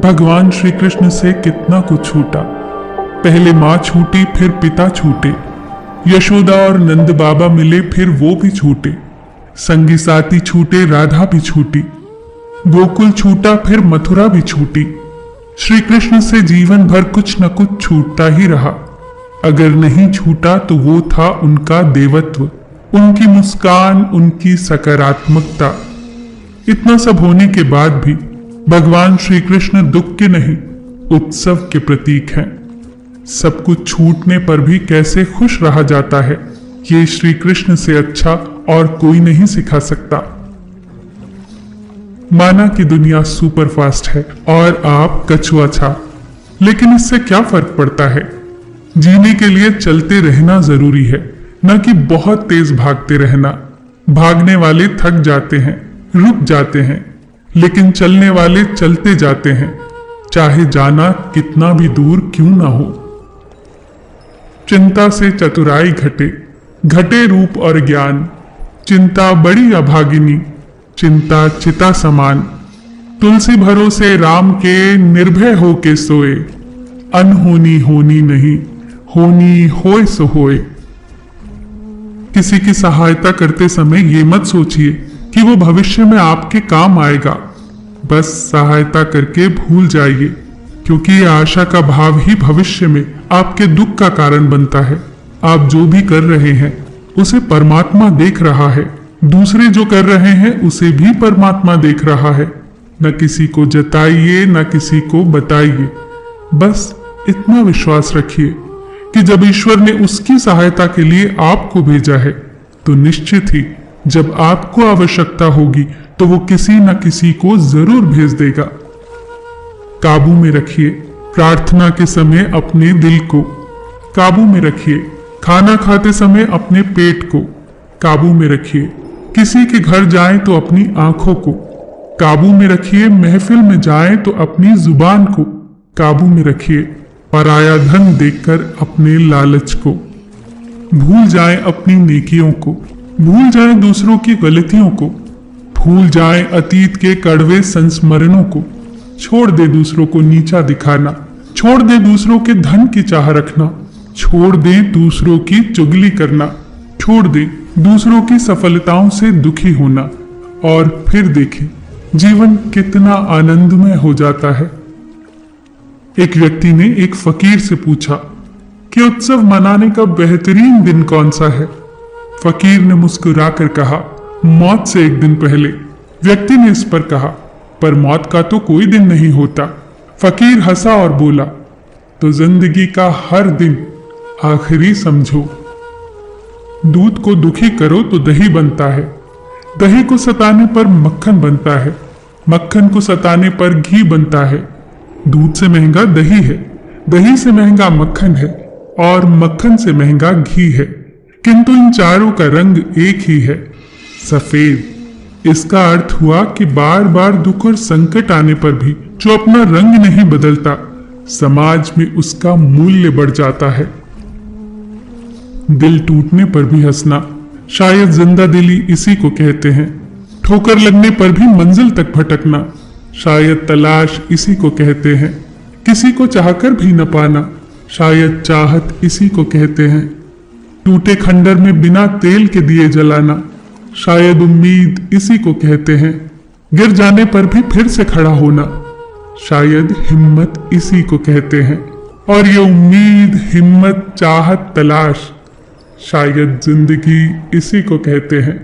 भगवान श्री कृष्ण से कितना कुछ छूटा। पहले माँ छूटी, फिर पिता छूटे, यशोदा और नंद बाबा मिले, फिर वो भी छूटे, संगी साथी छूटे, राधा भी छूटी, गोकुल छूटा, फिर मथुरा भी छूटी। श्री कृष्ण से जीवन भर कुछ न कुछ छूटता ही रहा। अगर नहीं छूटा तो वो था उनका देवत्व, उनकी मुस्कान, उनकी सकारात्मकता। इतना सब होने के बाद भी भगवान श्री कृष्ण दुख के नहीं, उत्सव के प्रतीक हैं। सब कुछ छूटने पर भी कैसे खुश रहा जाता है, ये श्री कृष्ण से अच्छा और कोई नहीं सिखा सकता। माना कि दुनिया सुपरफास्ट है और आप कछुआ छाप, लेकिन इससे क्या फर्क पड़ता है। जीने के लिए चलते रहना जरूरी है, न कि बहुत तेज भागते रहना। भागने वाले थक जाते हैं, रुक जाते हैं, लेकिन चलने वाले चलते जाते हैं, चाहे जाना कितना भी दूर क्यों ना हो। चिंता से चतुराई घटे, घटे रूप और ज्ञान। चिंता बड़ी अभागिनी, चिंता चिता समान। तुलसी भरोसे राम के, निर्भय हो के सोए। अनहोनी होनी नहीं, होनी होए सो होए। किसी की सहायता करते समय ये मत सोचिए कि वो भविष्य में आपके काम आएगा। बस सहायता करके भूल जाइए, क्योंकि ये आशा का भाव ही भविष्य में आपके दुख का कारण बनता है। आप जो भी कर रहे हैं उसे परमात्मा देख रहा है, दूसरे जो कर रहे हैं उसे भी परमात्मा देख रहा है। न किसी को जताइए, न किसी को बताइए। बस इतना विश्वास रखिए कि जब ईश्वर ने उसकी सहायता के लिए आपको भेजा है, तो निश्चित ही जब आपको आवश्यकता होगी तो वो किसी न किसी को जरूर भेज देगा। काबू में रखिए प्रार्थना के समय अपने दिल को, काबू में रखिए खाना खाते समय अपने पेट को, काबू में रखिए किसी के घर जाएं तो अपनी आंखों को, काबू में रखिए महफिल में जाएं तो अपनी जुबान को, काबू में रखिए पराया धन देखकर अपने लालच को। भूल जाएं अपनी नेकियों को, भूल जाएं दूसरों की गलतियों को, भूल जाएं अतीत के कड़वे संस्मरणों को। छोड़ दे दूसरों को नीचा दिखाना, छोड़ दे दूसरों के धन की चाह रखना, छोड़ दे दूसरों की चुगली करना, छोड़ दे दूसरों की सफलताओं से दुखी होना, और फिर देखें जीवन कितना आनंदमय हो जाता है। एक व्यक्ति ने एक फकीर से पूछा कि उत्सव मनाने का बेहतरीन दिन कौन सा है। फकीर ने मुस्कुराकर कहा, मौत से एक दिन पहले। व्यक्ति ने इस पर कहा, पर मौत का तो कोई दिन नहीं होता। फकीर हंसा और बोला, तो जिंदगी का हर दिन आखिरी समझो। दूध को दुखी करो तो दही बनता है, दही को सताने पर मक्खन बनता है, मक्खन को सताने पर घी बनता है। दूध से महंगा दही है, दही से महंगा मक्खन है, और मक्खन से महंगा घी है, किंतु इन चारों का रंग एक ही है, सफेद। इसका अर्थ हुआ कि बार बार दुख और संकट आने पर भी जो अपना रंग नहीं बदलता, समाज में उसका मूल्य बढ़ जाता है। दिल टूटने पर भी हंसना, शायद जिंदा दिली इसी को कहते हैं। ठोकर लगने पर भी मंजिल तक भटकना, शायद तलाश इसी को कहते हैं। किसी को चाहकर भी न पाना, शायद चाहत इसी को कहते हैं। टूटे खंडर में बिना तेल के दिए जलाना, शायद उम्मीद इसी को कहते हैं। गिर जाने पर भी फिर से खड़ा होना, शायद हिम्मत इसी को कहते हैं। और ये उम्मीद, हिम्मत, चाहत, तलाश, शायद जिंदगी इसी को कहते हैं।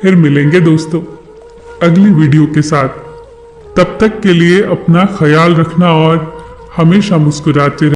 फिर मिलेंगे दोस्तों अगली वीडियो के साथ। तब तक के लिए अपना ख्याल रखना और हमेशा मुस्कुराते रहना।